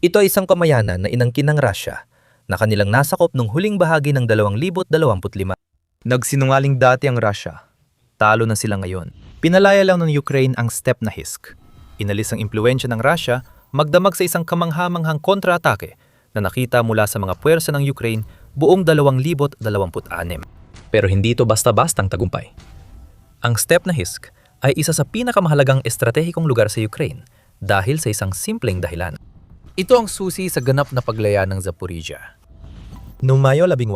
Ito ay isang pamayanan na inangkin ng Russia na kanilang nasakop noong huling bahagi ng 2025. Nagsinungaling dati ang Russia. Talo na sila ngayon. Pinalaya lang ng Ukraine ang Stepnahisk. Inalis ang impluensya ng Russia magdamag sa isang kamanghamanghang kontra-atake na nakita mula sa mga puwersa ng Ukraine buong 2026. Pero hindi ito basta-bastang tagumpay. Ang Stepnahisk ay isa sa pinakamahalagang estratehikong lugar sa Ukraine dahil sa isang simpleng dahilan. Ito ang susi sa ganap na paglaya ng Zaporizhia. Noong Mayo 18,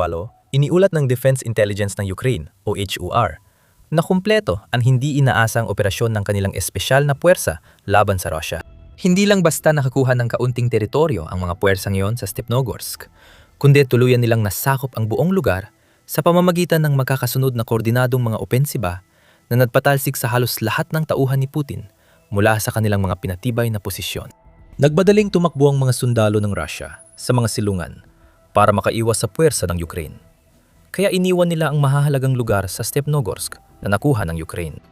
iniulat ng Defense Intelligence ng Ukraine o HUR na kumpleto ang hindi inaasang operasyon ng kanilang espesyal na puwersa laban sa Russia. Hindi lang basta nakakuha ng kaunting teritoryo ang mga puwersang iyon sa Stepnogorsk, kundi tuluyan nilang nasakop ang buong lugar sa pamamagitan ng magkakasunod na koordinadong mga opensiba na nagpatalsik sa halos lahat ng tauhan ni Putin mula sa kanilang mga pinatibay na posisyon. Nagbadaling tumakbo ang mga sundalo ng Russia sa mga silungan para makaiwas sa puwersa ng Ukraine. Kaya iniwan nila ang mahahalagang lugar sa Stepnogorsk na nakuha ng Ukraine.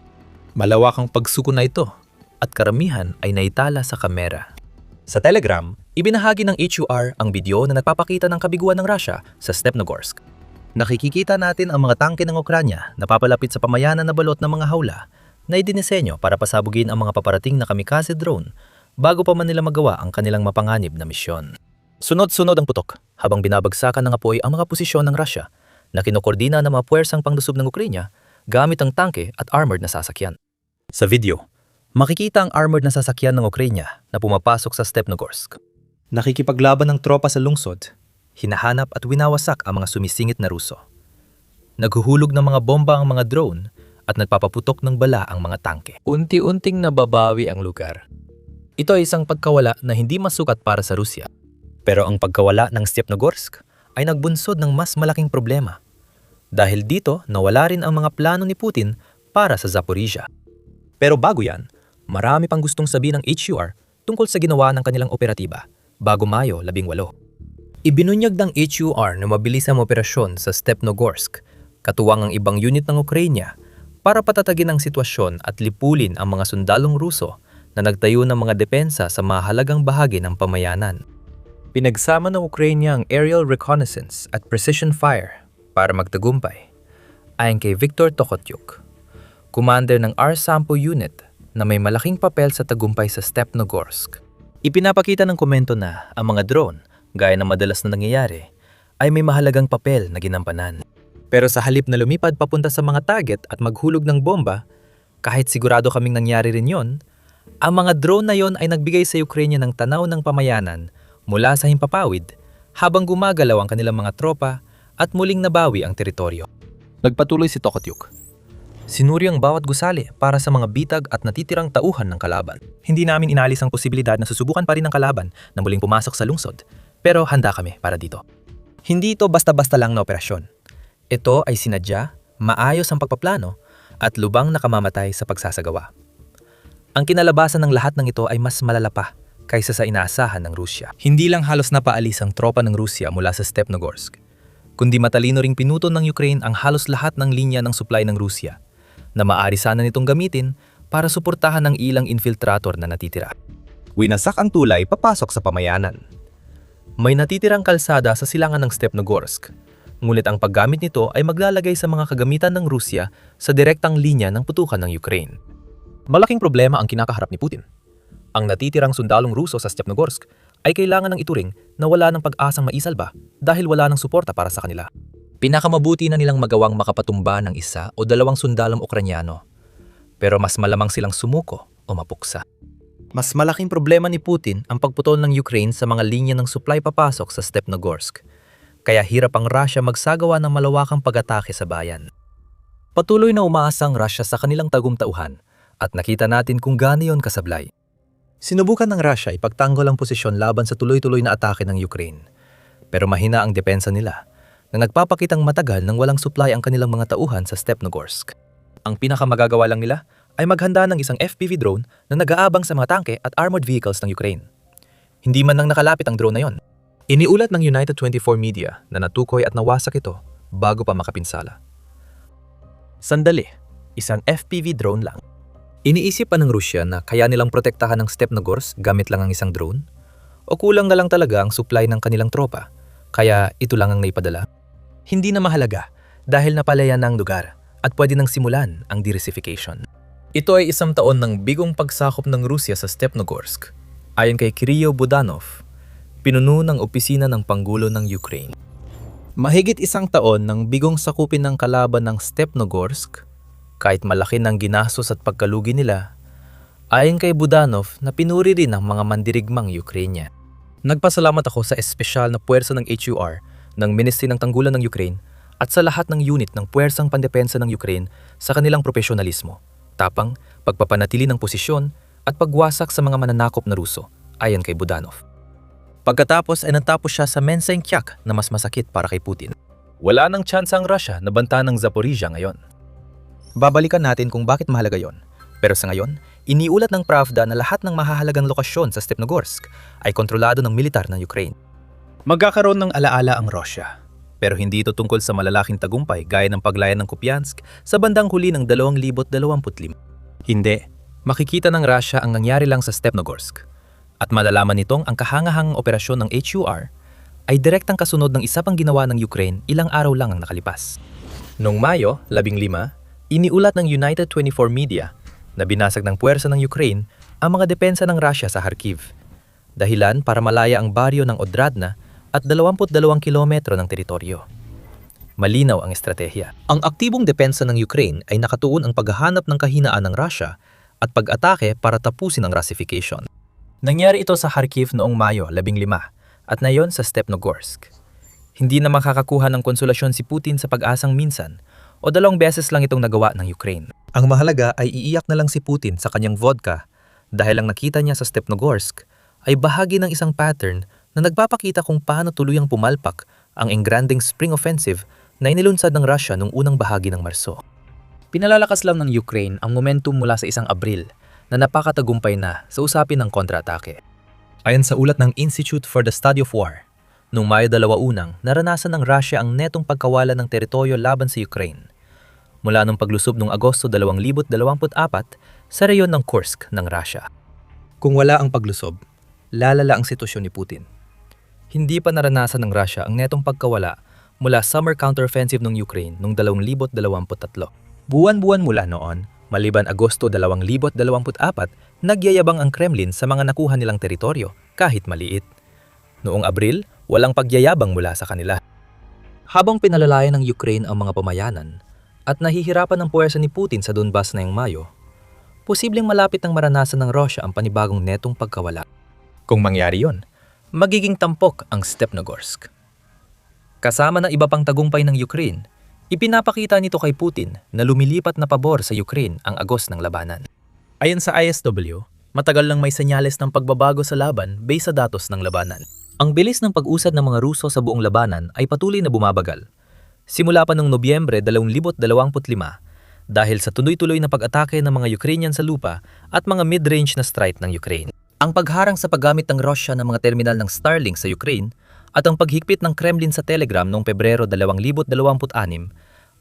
Malawak ang pagsuko na ito at karamihan ay naitala sa kamera. Sa Telegram, ibinahagi ng HUR ang video na nagpapakita ng kabiguan ng Russia sa Stepnogorsk. Nakikikita natin ang mga tangke ng Ukranya na papalapit sa pamayanan na balot ng mga hawla na idinisenyo para pasabugin ang mga paparating na kamikaze drone bago pa man nila magawa ang kanilang mapanganib na misyon. Sunod-sunod ang putok habang binabagsakan ng apoy ang mga posisyon ng Russia na kinokordina ng mga puwersang panglusob ng Ukraine gamit ang tangke at armored na sasakyan. Sa video, makikita ang armored na sasakyan ng Ukraine na pumapasok sa Stepnogorsk. Nakikipaglaban ng tropa sa lungsod, hinahanap at winawasak ang mga sumisingit na Ruso. Naghuhulog ng mga bomba ang mga drone at nagpapaputok ng bala ang mga tangke. Unti-unting nababawi ang lugar. Ito ay isang pagkawala na hindi masukat para sa Rusya. Pero ang pagkawala ng Stepnogorsk ay nagbunsod ng mas malaking problema. Dahil dito, nawala rin ang mga plano ni Putin para sa Zaporizhia. Pero bago yan, marami pang gustong sabihin ng HUR tungkol sa ginawa ng kanilang operatiba bago Mayo 18. Ibinunyag ng HUR na mabilis ang operasyon sa Stepnogorsk, katuwang ang ibang unit ng Ukraine para patatagin ang sitwasyon at lipulin ang mga sundalong Ruso na nagtayo ng mga depensa sa mahalagang bahagi ng pamayanan. Pinagsama ng Ukraine ang aerial reconnaissance at precision fire para magtagumpay. Ayon kay Viktor Tokotyuk, commander ng R-10 unit na may malaking papel sa tagumpay sa Stepnogorsk. Ipinapakita ng komento na ang mga drone, gaya ng madalas na nangyayari, ay may mahalagang papel na ginampanan. Pero sa halip na lumipad papunta sa mga target at maghulog ng bomba, kahit sigurado kaming nangyari rin yon, ang mga drone na yon ay nagbigay sa Ukraine ng tanaw ng pamayanan mula sa himpapawid habang gumagalaw ang kanilang mga tropa at muling nabawi ang teritoryo. Nagpatuloy si Tokotyuk. Sinuri ang bawat gusali para sa mga bitag at natitirang tauhan ng kalaban. Hindi namin inalis ang posibilidad na susubukan pa rin ng kalaban na muling pumasok sa lungsod, pero handa kami para dito. Hindi ito basta-basta lang na operasyon. Ito ay sinadya, maayos ang pagpaplano at lubang nakamamatay sa pagsasagawa. Ang kinalabasan ng lahat ng ito ay mas malala pa kaysa sa inaasahan ng Rusya. Hindi lang halos napaalis ang tropa ng Rusya mula sa Stepnogorsk, kundi matalino ring pinuto ng Ukraine ang halos lahat ng linya ng supply ng Rusya na maaari sana nitong gamitin para suportahan ang ilang infiltrator na natitira. Winasak ang tulay papasok sa pamayanan. May natitirang kalsada sa silangan ng Stepnogorsk, ngunit ang paggamit nito ay maglalagay sa mga kagamitan ng Rusya sa direktang linya ng putukan ng Ukraine. Malaking problema ang kinakaharap ni Putin. Ang natitirang sundalong Ruso sa Stepnogorsk ay kailangan ng ituring na wala ng pag-asang maisalba dahil wala ng suporta para sa kanila. Pinakamabuti na nilang magawang makapatumba ng isa o dalawang sundalong Ukranyano, pero mas malamang silang sumuko o mapuksa. Mas malaking problema ni Putin ang pagputol ng Ukraine sa mga linya ng supply papasok sa Stepnogorsk, kaya hirap ang Russia magsagawa ng malawakang pag-atake sa bayan. Patuloy na umaasa ang Russia sa kanilang tagum-tauhan at nakita natin kung gaano yon kasablay. Sinubukan ng Russia ipagtanggol ang posisyon laban sa tuloy-tuloy na atake ng Ukraine, pero mahina ang depensa nila na nagpapakitang matagal nang walang supply ang kanilang mga tauhan sa Stepnogorsk. Ang pinakamagagawa lang nila ay maghanda ng isang FPV drone na nag-aabang sa mga tangke at armored vehicles ng Ukraine. Hindi man lang nakalapit ang drone na yon. Iniulat ng United 24 Media na natukoy at nawasak ito bago pa makapinsala. Sandali, isang FPV drone lang. Iniisip pa ng Rusya na kaya nilang protektahan ng Stepnogorsk gamit lang ang isang drone? O kulang na lang talaga ang supply ng kanilang tropa, kaya ito lang ang naipadala? Hindi na mahalaga dahil napalayan na ang lugar at pwede nang simulan ang derussification. Ito ay 1 taon ng bigong pagsakop ng Rusya sa Stepnogorsk. Ayon kay Kirill Budanov, pinuno ng opisina ng Pangulo ng Ukraine. Mahigit 1 taon ng bigong sakupin ng kalaban ng Stepnogorsk, kahit malaki ng ginastos at pagkalugi nila, ayon kay Budanov na pinuri rin ng mga mandirigmang Ukrainian. Nagpasalamat ako sa espesyal na puwersa ng HUR, ng Ministry ng Tanggulan ng Ukraine, at sa lahat ng unit ng Puwersang Pandepensa ng Ukraine sa kanilang profesionalismo, tapang, pagpapanatili ng posisyon, at pagwasak sa mga mananakop na Ruso, ayon kay Budanov. Pagkatapos ay natapos siya sa menseng tiyak na mas masakit para kay Putin. Wala nang tsansa ang Russia na banta ng Zaporizhia ngayon. Babalikan natin kung bakit mahalaga yon. Pero sa ngayon, iniulat ng Pravda na lahat ng mahahalagang lokasyon sa Stepnogorsk ay kontrolado ng militar ng Ukraine. Magkakaroon ng alaala ang Russia, pero hindi ito tungkol sa malalaking tagumpay gaya ng paglayan ng Kupiansk sa bandang huli ng 2025. Hindi, makikita ng Russia ang nangyari lang sa Stepnogorsk. At malalaman nitong ang kahangahangang operasyon ng HUR ay direktang kasunod ng isa pang ginawa ng Ukraine ilang araw lang ang nakalipas. Noong Mayo 15, iniulat ng United 24 Media na binasag ng puwersa ng Ukraine ang mga depensa ng Russia sa Kharkiv. Dahilan para malaya ang baryo ng Odradna at 22 kilometro ng teritoryo. Malinaw ang estratehiya. Ang aktibong depensa ng Ukraine ay nakatuon ang paghahanap ng kahinaan ng Russia at pag-atake para tapusin ang Russification. Nangyari ito sa Kharkiv noong Mayo 15 at nayon sa Stepnogorsk. Hindi na makakakuha ng konsolasyon si Putin sa pag-asang minsan o 2 beses lang itong nagawa ng Ukraine. Ang mahalaga ay iiyak na lang si Putin sa kanyang vodka dahil ang nakita niya sa Stepnogorsk ay bahagi ng isang pattern na nagpapakita kung paano tuluyang pumalpak ang engranding spring offensive na inilunsad ng Russia noong unang bahagi ng Marso. Pinalalakas lang ng Ukraine ang momentum mula sa 1 Abril na napakatagumpay na sa usapin ng kontra-atake. Ayon sa ulat ng Institute for the Study of War, noong Mayo 21 naranasan ng Russia ang netong pagkawalan ng teritoryo laban sa Ukraine. Mula nung paglusob noong Agosto 2024 sa reyon ng Kursk ng Russia. Kung wala ang paglusob, lalala ang sitwasyon ni Putin. Hindi pa naranasan ng Russia ang netong pagkawala mula summer counteroffensive ng Ukraine noong 2023. Buwan-buwan mula noon, maliban Agosto 2024, nagyayabang ang Kremlin sa mga nakuha nilang teritoryo kahit maliit. Noong Abril, walang pagyayabang mula sa kanila. Habang pinalalayan ng Ukraine ang mga pamayanan at nahihirapan ang puwersa ni Putin sa Donbas na ngayong Mayo, posibleng malapit nang maranasan ng Russia ang panibagong netong pagkawala. Kung mangyari yon, magiging tampok ang Stepnogorsk. Kasama ng iba pang tagumpay ng Ukraine, ipinapakita nito kay Putin na lumilipat na pabor sa Ukraine ang agos ng labanan. Ayon sa ISW, matagal nang may senyales ng pagbabago sa laban base sa datos ng labanan. Ang bilis ng pag-usad ng mga Ruso sa buong labanan ay patuloy na bumabagal. Simula pa noong Nobyembre 2025 dahil sa tuloy-tuloy na pag-atake ng mga Ukrainian sa lupa at mga mid-range na strike ng Ukraine. Ang pagharang sa paggamit ng Russia ng mga terminal ng Starlink sa Ukraine at ang paghigpit ng Kremlin sa Telegram noong Pebrero 2026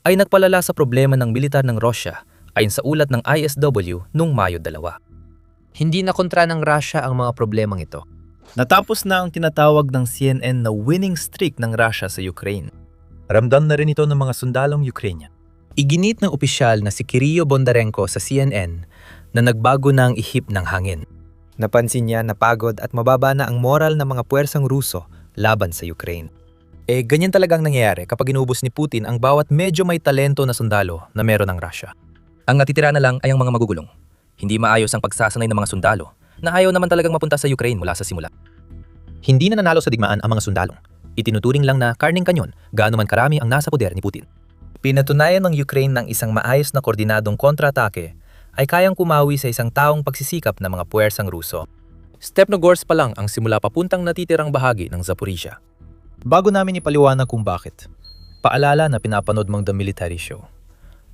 ay nagpalala sa problema ng militar ng Russia ayon sa ulat ng ISW noong Mayo 2. Hindi na kontra ng Russia ang mga problemang ito. Natapos na ang tinatawag ng CNN na winning streak ng Russia sa Ukraine. Ramdam na rin ito ng mga sundalong Ukrainian. Iginit ng opisyal na si Kirill Bondarenko sa CNN na nagbago na ang ihip ng hangin. Napansin niya na pagod at mababa na ang moral ng mga puwersang Ruso laban sa Ukraine. Ganyan talagang nangyayari kapag inubos ni Putin ang bawat medyo may talento na sundalo na meron ng Russia. Ang natitira na lang ay ang mga magugulong. Hindi maayos ang pagsasanay ng mga sundalo na ayaw naman talagang mapunta sa Ukraine mula sa simula. Hindi na nanalo sa digmaan ang mga sundalong. Itinuturing lang na karning kanyon gaano man karami ang nasa poder ni Putin. Pinatunayan ng Ukraine ng isang maayos na koordinadong kontra-atake ay kayang kumawi sa isang taong pagsisikap ng mga puwersang Ruso. Stepnogorsk pa lang ang simula papuntang natitirang bahagi ng Zaporizhia. Bago namin ipaliwanag kung bakit, paalala na pinapanood mong The Military Show.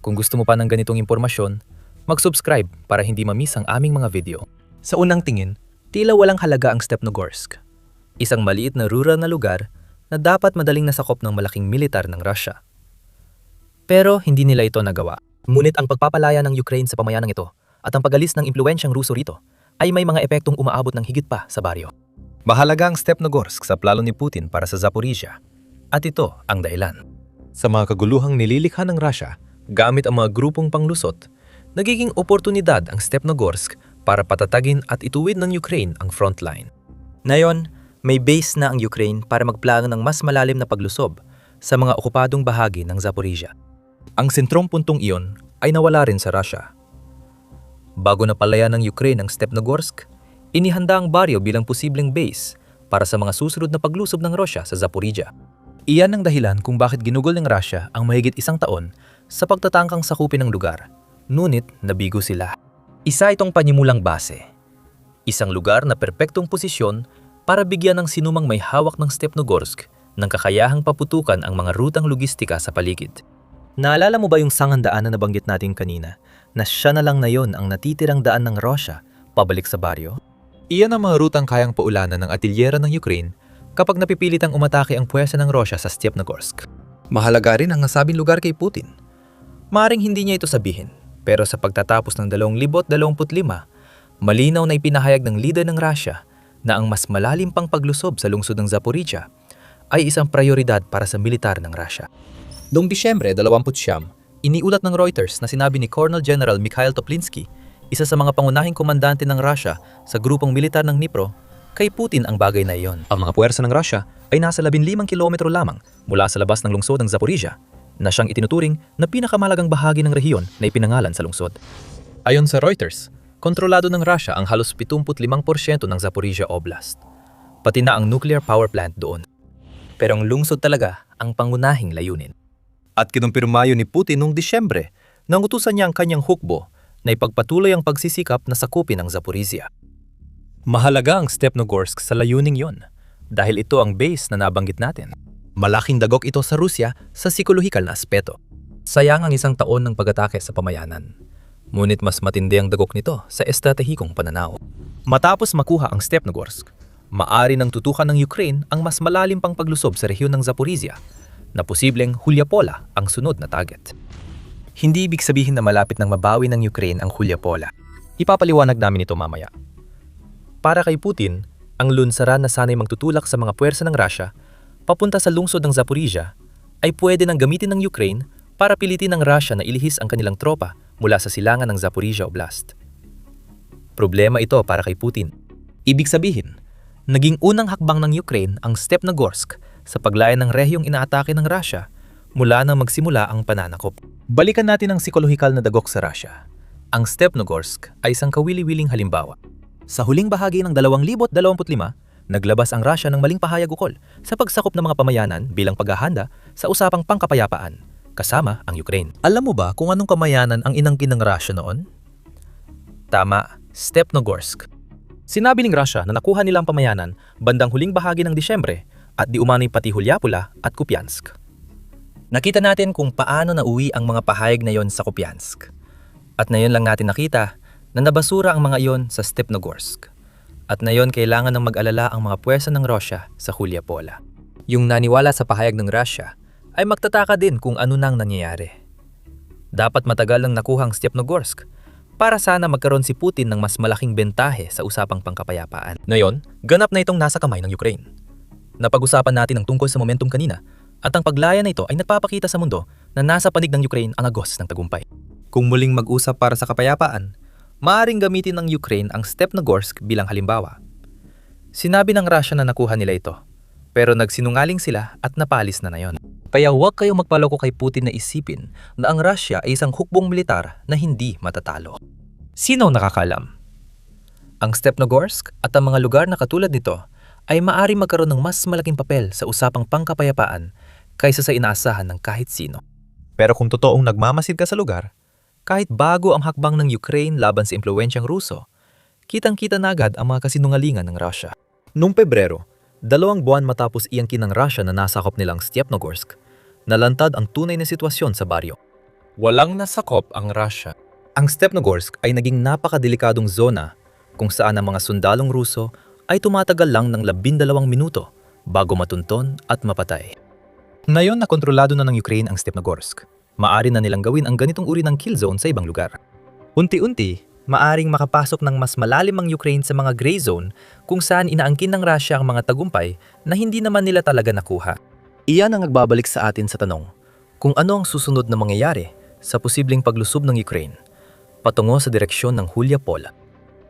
Kung gusto mo pa ng ganitong impormasyon, mag-subscribe para hindi mamiss ang aming mga video. Sa unang tingin, tila walang halaga ang Stepnogorsk. Isang maliit na rural na lugar na dapat madaling nasakop ng malaking militar ng Russia. Pero hindi nila ito nagawa. Ngunit ang pagpapalaya ng Ukraine sa pamayanang ito at ang pag-alis ng impluwensyang Ruso rito ay may mga epektong umaabot ng higit pa sa baryo. Mahalaga ang Stepnogorsk sa plano ni Putin para sa Zaporizhia. At ito ang dahilan. Sa mga kaguluhang nililikha ng Russia, gamit ang mga grupong panglusot, nagiging oportunidad ang Stepnogorsk para patatagin at ituwid ng Ukraine ang frontline. Ngayon, may base na ang Ukraine para magplano ng mas malalim na paglusob sa mga okupadong bahagi ng Zaporizhia. Ang sentrong puntong iyon ay nawala rin sa Russia. Bago napalaya ng Ukraine ang Stepnogorsk, inihanda ang baryo bilang posibleng base para sa mga susunod na paglusob ng Russia sa Zaporizhia. Iyan ang dahilan kung bakit ginugol ng Russia ang mahigit isang taon sa pagtatangkang sakupin ng lugar, ngunit nabigo sila. Isa itong panimulang base. Isang lugar na perpektong posisyon para bigyan ng sinumang may hawak ng Stepnogorsk ng kakayahang paputukan ang mga rutang logistika sa paligid. Naalala mo ba yung sangandaan na nabanggit natin kanina na siya na lang na yon ang natitirang daan ng Russia pabalik sa baryo? Iyan ang mga rutang kayang paulanan ng artilyera ng Ukraine kapag napipilitang umatake ang puwersa ng Russia sa Stepnogorsk. Mahalaga rin ang nasabing lugar kay Putin. Maaring hindi niya ito sabihin, pero sa pagtatapos ng 2025, malinaw na ipinahayag ng leader ng Russia na ang mas malalim pang paglusob sa lungsod ng Zaporizhia ay isang prioridad para sa militar ng Russia. Noong Disyembre 29, iniulat ng Reuters na sinabi ni Colonel General Mikhail Toplinsky, isa sa mga pangunahing komandante ng Russia sa grupong militar ng Dnipro, kay Putin ang bagay na iyon. Ang mga puwersa ng Russia ay nasa 15 kilometro lamang mula sa labas ng lungsod ng Zaporizhia, na siyang itinuturing na pinakamalagang bahagi ng rehiyon na ipinangalan sa lungsod. Ayon sa Reuters, kontrolado ng Russia ang halos 75% ng Zaporizhia Oblast, pati na ang nuclear power plant doon. Pero ang lungsod talaga ang pangunahing layunin. At kinumpirmayo ni Putin noong Disyembre nang utusan niya ang kanyang hukbo na ipagpatuloy ang pagsisikap na sakupin ang Zaporizhia. Mahalaga ang Stepnogorsk sa layuning yon dahil ito ang base na nabanggit natin. Malaking dagok ito sa Rusya sa psikolohikal na aspeto. Sayang ang isang taon ng pag-atake sa pamayanan. Ngunit mas matindi ang dagok nito sa estratehikong pananaw. Matapos makuha ang Stepnogorsk, maari nang tutukan ng Ukraine ang mas malalim pang paglusob sa rehiyon ng Zaporizhia na posibleng Hulyapola ang sunod na target. Hindi ibig sabihin na malapit nang mabawi ng Ukraine ang Hulyapola. Ipapaliwanag namin ito mamaya. Para kay Putin, ang lunsaran na sanay magtutulak sa mga puwersa ng Russia papunta sa lungsod ng Zaporizhia ay pwede nang gamitin ng Ukraine para pilitin ng Russia na ilihis ang kanilang tropa mula sa silangan ng Zaporizhia Oblast. Problema ito para kay Putin. Ibig sabihin, naging unang hakbang ng Ukraine ang Stepnogorsk sa paglaya ng rehiyong inaatake ng Russia mula nang magsimula ang pananakop. Balikan natin ang psikolohikal na dagok sa Russia. Ang Stepnogorsk ay isang kawili-wiling halimbawa. Sa huling bahagi ng 2025, naglabas ang Russia ng maling pahayag ukol sa pagsakop ng mga pamayanan bilang paghahanda sa usapang pangkapayapaan, kasama ang Ukraine. Alam mo ba kung anong pamayanan ang inangkin ng Russia noon? Tama, Stepnogorsk. Sinabi ng Russia na nakuha nila ang pamayanan bandang huling bahagi ng Disyembre at di umano'y pati Hulyapola at Kupiansk. Nakita natin kung paano nauwi ang mga pahayag na yon sa Kupiansk. At ngayon lang natin nakita na nabasura ang mga iyon sa Stepnogorsk. At ngayon kailangan ng mag-alala ang mga puwersa ng Russia sa Hulyapola. Yung naniwala sa pahayag ng Russia ay magtataka din kung ano nang nangyayari. Dapat matagal nang nakuha ang Stepnogorsk para sana magkaroon si Putin ng mas malaking bentahe sa usapang pangkapayapaan. Ngayon, ganap na itong nasa kamay ng Ukraine. Napag-usapan natin ang tungkol sa momentum kanina at ang paglaya na ito ay nagpapakita sa mundo na nasa panig ng Ukraine ang agos ng tagumpay. Kung muling mag-usap para sa kapayapaan, maaaring gamitin ng Ukraine ang Stepnogorsk bilang halimbawa. Sinabi ng Russia na nakuha nila ito, pero nagsinungaling sila at napalis na yon. Kaya huwag kayong magpaloko kay Putin na isipin na ang Russia ay isang hukbong militar na hindi matatalo. Sino ang nakakalam? Ang Stepnogorsk at ang mga lugar na katulad nito ay maaari magkaroon ng mas malaking papel sa usapang pangkapayapaan kaysa sa inaasahan ng kahit sino. Pero kung totoong nagmamasid ka sa lugar, kahit bago ang hakbang ng Ukraine laban sa impluwensyang Ruso, kitang-kita na agad ang mga kasinungalingan ng Russia. Noong Pebrero, 2 buwan matapos iangkin ng Russia na nasakop nilang Stepnogorsk, nalantad ang tunay na sitwasyon sa baryo. Walang nasakop ang Russia. Ang Stepnogorsk ay naging napakadelikadong zona kung saan ang mga sundalong Ruso ay tumatagal lang ng 12 minuto bago matunton at mapatay. Ngayon na kontrolado na ng Ukraine ang Stepnogorsk, maaari na nilang gawin ang ganitong uri ng kill zone sa ibang lugar. Unti-unti, maaring makapasok ng mas malalim ang Ukraine sa mga gray zone kung saan inaangkin ng Russia ang mga tagumpay na hindi naman nila talaga nakuha. Iyan ang nagbabalik sa atin sa tanong, kung ano ang susunod na mangyayari sa posibleng paglusob ng Ukraine patungo sa direksyon ng Hulya Pola.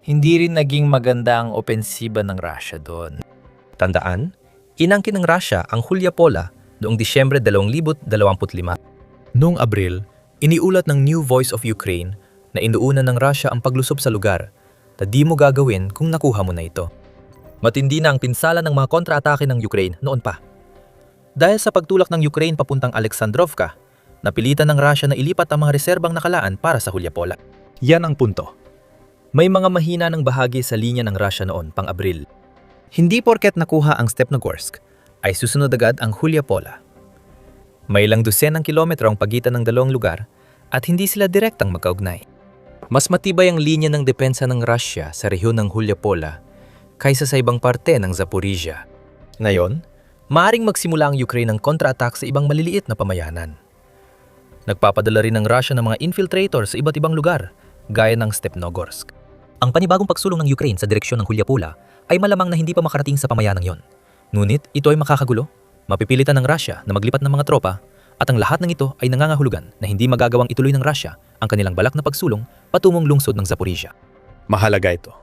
Hindi rin naging maganda ang opensiba ng Russia doon. Tandaan, inangkin ng Russia ang Hulya Pola noong Disyembre 2025. Noong Abril, iniulat ng New Voice of Ukraine na inuuna ng Russia ang paglusob sa lugar na di mo gagawin kung nakuha mo na ito. Matindi na ang pinsala ng mga kontra-atake ng Ukraine noon pa. Dahil sa pagtulak ng Ukraine papuntang Alexandrovka, napilitan ng Russia na ilipat ang mga reserbang nakalaan para sa Hulya Pola. Yan ang punto. May mga mahina ng bahagi sa linya ng Russia noon pang Abril. Hindi porket nakuha ang Stepnogorsk, ay susunod agad ang Hulya Pola. May ilang dosenang kilometro ang pagitan ng dalawang lugar at hindi sila direktang magkaugnay. Mas matibay ang linya ng depensa ng Russia sa rehiyon ng Hulya Pola kaysa sa ibang parte ng Zaporizhia. Ngayon, maaring magsimula ang Ukraine ng kontra-attack sa ibang maliliit na pamayanan. Nagpapadala rin ng Russia ng mga infiltrator sa iba't ibang lugar, gaya ng Stepnogorsk. Ang panibagong pagsulong ng Ukraine sa direksyon ng Hulya Pola ay malamang na hindi pa makarating sa pamayanang yon. Ngunit ito ay makakagulo, mapipilitan ng Russia na maglipat ng mga tropa, at ang lahat ng ito ay nangangahulugan na hindi magagawang ituloy ng Russia ang kanilang balak na pagsulong patungong lungsod ng Zaporizhia. Mahalaga ito.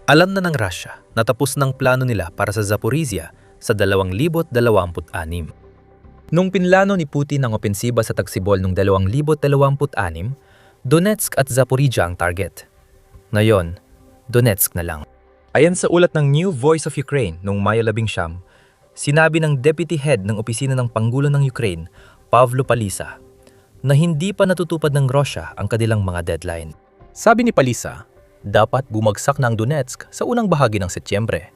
Alam na ng Russia na tapos ng plano nila para sa Zaporizhia sa 2026. Nung pinlano ni Putin ang opensiba sa Tagsibol noong 2026, Donetsk at Zaporizhia ang target. Ngayon, Donetsk na lang. Ayon sa ulat ng New Voice of Ukraine noong Mayo 11, sinabi ng Deputy Head ng Opisina ng Pangulo ng Ukraine, Pavlo Palisa, na hindi pa natutupad ng Russia ang kanilang mga deadline. Sabi ni Palisa, dapat bumagsak na ang Donetsk sa unang bahagi ng Setyembre.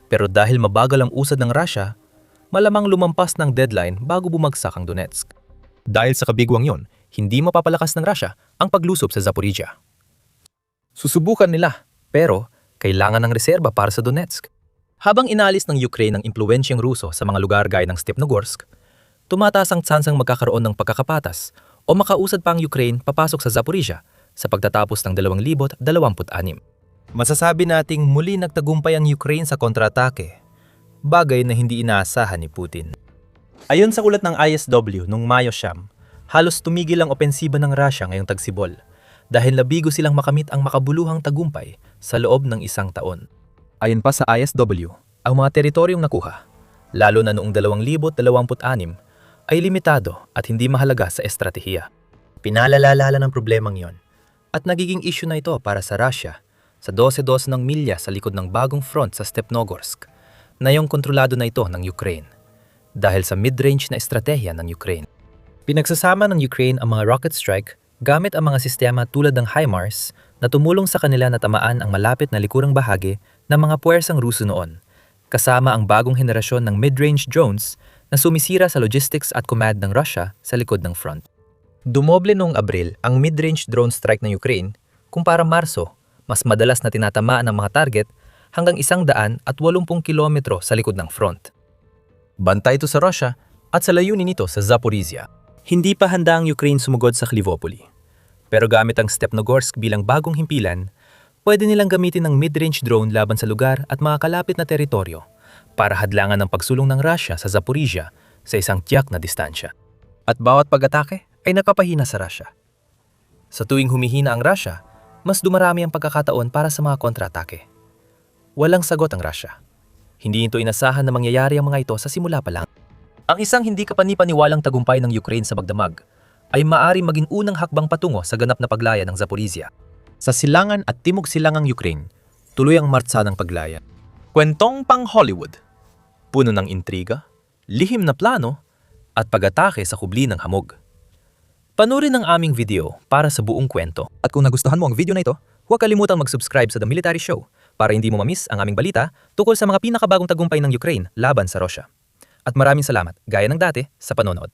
Pero dahil mabagal ang usad ng Russia, malamang lumampas ng deadline bago bumagsak ang Donetsk. Dahil sa kabigwang yon, hindi mapapalakas ng Russia ang paglusob sa Zaporizhia. Susubukan nila, pero kailangan ng reserba para sa Donetsk. Habang inalis ng Ukraine ang impluwensyang Ruso sa mga lugar gaya ng Stepnogorsk, tumataas ang tsansang magkakaroon ng pagkakapatas o makausad pa ang Ukraine papasok sa Zaporizhia sa pagtatapos ng 2026. Masasabi nating muli nagtagumpay ang Ukraine sa kontra-atake, bagay na hindi inaasahan ni Putin. Ayon sa ulat ng ISW noong Mayo 9, halos tumigil ang opensiba ng Russia ngayong Tagsibol dahil nabigo silang makamit ang makabuluhang tagumpay sa loob ng isang taon. Ayon pa sa ISW, ang mga teritoryong nakuha, lalo na noong 2026, ay limitado at hindi mahalaga sa estratehiya. Pinalalala ng problemang yon at nagiging issue na ito para sa Russia sa 12-12 ng milya sa likod ng bagong front sa Stepnogorsk na yung kontrolado na ito ng Ukraine dahil sa mid-range na estratehiya ng Ukraine. Pinagsasama ng Ukraine ang mga rocket strike gamit ang mga sistema tulad ng HIMARS na tumulong sa kanila na tamaan ang malapit na likurang bahagi ng mga puwersang Ruso noon, kasama ang bagong henerasyon ng mid-range drones na sumisira sa logistics at command ng Russia sa likod ng front. Dumoble noong Abril ang mid-range drone strike ng Ukraine kumpara Marso, mas madalas na tinatamaan ng mga target hanggang 180 kilometro sa likod ng front. Bantay ito sa Russia at sa layunin nito sa Zaporizhia. Hindi pa handa ang Ukraine sumugod sa Clivopoli. Pero gamit ang Stepnogorsk bilang bagong himpilan, pwede nilang gamitin ang mid-range drone laban sa lugar at mga kalapit na teritoryo para hadlangan ang pagsulong ng Russia sa Zaporizhia sa isang tiyak na distansya. At bawat pag-atake ay nakapahina sa Russia. Sa tuwing humihina ang Russia, mas dumarami ang pagkakataon para sa mga kontra-atake. Walang sagot ang Russia. Hindi ito inasahan na mangyayari ang mga ito sa simula pa lang. Ang isang hindi kapani-paniwalang tagumpay ng Ukraine sa magdamag ay maaari maging unang hakbang patungo sa ganap na paglaya ng Zaporizhia. Sa silangan at timog silangang Ukraine, tuloy ang martsa ng paglaya. Kwentong pang Hollywood, puno ng intriga, lihim na plano, at pag-atake sa kubli ng hamog. Panurin ang aming video para sa buong kwento. At kung nagustuhan mo ang video na ito, huwag kalimutang mag-subscribe sa The Military Show para hindi mo mamiss ang aming balita tungkol sa mga pinakabagong tagumpay ng Ukraine laban sa Russia. At maraming salamat, gaya ng dati, sa panonood.